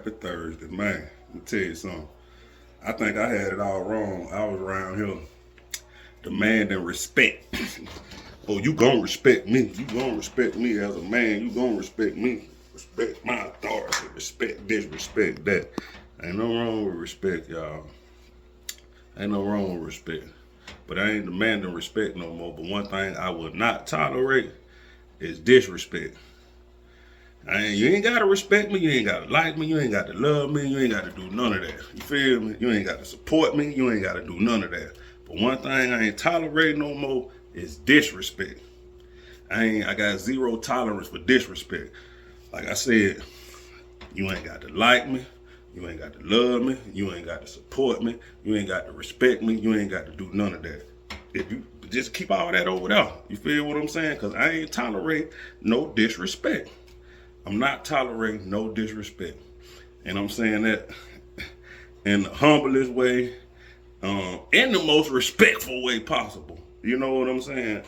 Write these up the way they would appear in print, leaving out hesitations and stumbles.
Happy Thursday, man. Let me tell you something. I think I had it all wrong. I was around here demanding respect. Oh, you gonna respect me. You gonna respect me as a man. You gonna respect me. Respect my authority. Respect this, respect that. Ain't no wrong with respect, y'all. Ain't no wrong with respect. But I ain't demanding respect no more. But one thing I will not tolerate is disrespect. You ain't gotta respect me, you ain't gotta like me, you ain't gotta love me, you ain't gotta do none of that. You feel me? You ain't gotta support me, you ain't gotta do none of that. But one thing I ain't tolerating no more is disrespect. I got zero tolerance for disrespect. Like I said, you ain't got to like me, you ain't got to love me, you ain't got to support me, you ain't got to respect me, you ain't got to do none of that. If you just keep all that over there, you feel what I'm saying? Cause I ain't tolerate no disrespect. I'm not tolerating no disrespect. And I'm saying that in the humblest way, in the most respectful way possible. You know what I'm saying?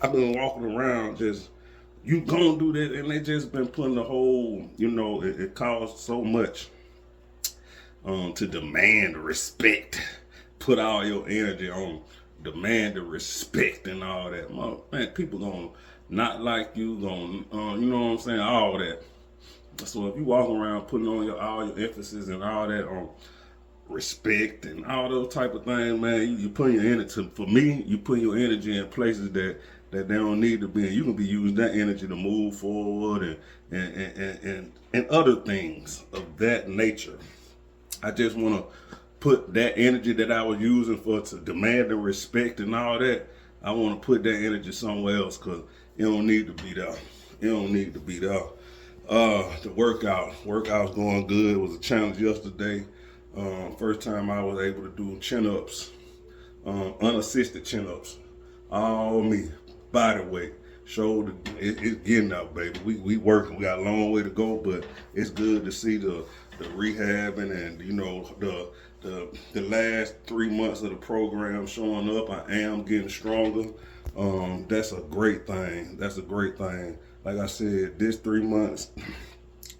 I've been walking around just, you gonna do that, and they just been putting the whole, it costs so much to demand respect. Put all your energy on demand the respect and all that. Man, people gonna not like you, gonna, you know what I'm saying? All that. So if you walk around putting on all your emphasis and all that on respect and all those type of things, man, you put your energy. For me, you put your energy in places that they don't need to be in. You can be using that energy to move forward and other things of that nature. I just want to put that energy that I was using for to demand the respect and all that. I want to put that energy somewhere else because it don't need to be there. It don't need to be there. The workout's going good. It was a challenge yesterday. First time I was able to do chin-ups, unassisted chin-ups. All me, body weight, shoulder. It's getting out, baby. We working. We got a long way to go, but it's good to see the rehabbing and the last 3 months of the program showing up. I am getting stronger. That's a great thing. That's a great thing. Like I said, this 3 months,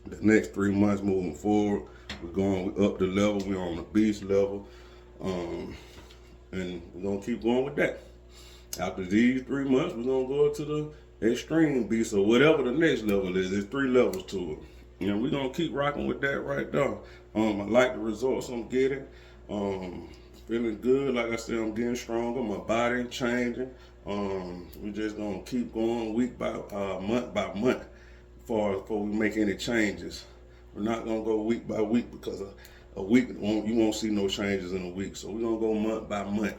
the next 3 months moving forward, we're going up the level. We're on the beast level, and we're gonna keep going with that. After these 3 months, we're gonna go to the extreme beast or whatever the next level is. There's 3 levels to it. We're gonna keep rocking with that right there. I like the results I'm getting. Feeling good. Like I said, I'm getting stronger. My body changing. We just gonna keep going week by month by month before we make any changes. We're not gonna go week by week because a week you won't see no changes in a week. So we're gonna go month by month.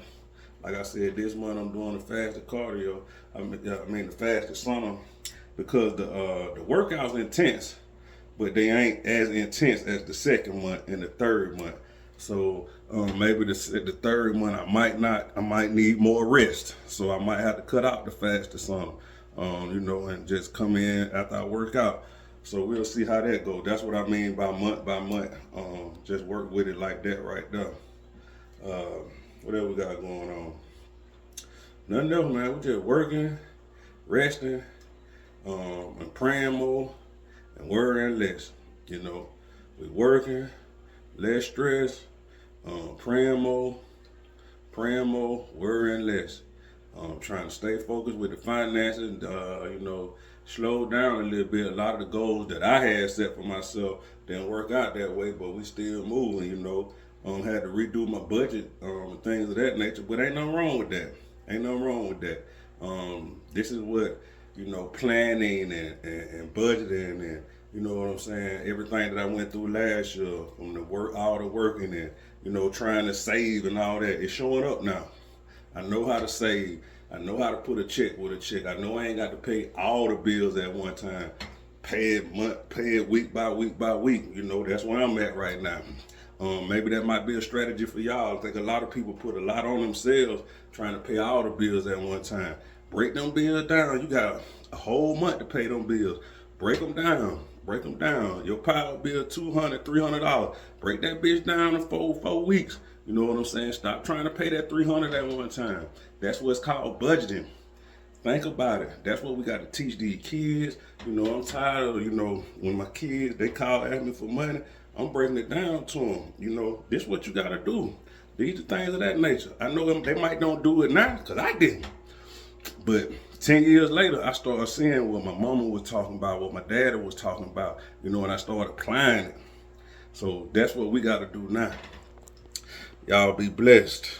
Like I said, this month I'm doing the fasted cardio. I mean the fasted sauna because the workout's intense, but they ain't as intense as the second month and the third month. So maybe the third month I might need more rest. So I might have to cut out the fasted sauna, and just come in after I work out. So we'll see how that goes. That's what I mean by month by month. Just work with it like that right there. What else we got going on? Nothing else, man. We just working, resting, and praying more, and worrying less. We working, less stress, praying more, worrying less. Trying to stay focused with the finances, slow down a little bit. A lot of the goals that I had set for myself didn't work out that way, but we still moving, had to redo my budget, and things of that nature, but ain't nothing wrong with that. This is what, planning and budgeting and, you know what I'm saying, everything that I went through last year, from all the working and, trying to save and all that, it's showing up now. I know how to save. I know how to put a check with a check. I know I ain't got to pay all the bills at one time. Pay it week by week by week. That's where I'm at right now. Maybe that might be a strategy for y'all. I think a lot of people put a lot on themselves trying to pay all the bills at one time. Break them bills down. You got a whole month to pay them bills. Break them down. Your power bill $200, $300. Break that bitch down in four weeks. You know what I'm saying? Stop trying to pay that $300 at one time. That's what's called budgeting. Think about it. That's what we got to teach these kids. You know, I'm tired of, when my kids, they call at me for money, I'm breaking it down to them. You know, this what you got to do. These are things of that nature. I know they might don't do it now because I didn't. But 10 years later, I started seeing what my mama was talking about, what my daddy was talking about, and I started applying it. So that's what we got to do now. Y'all be blessed.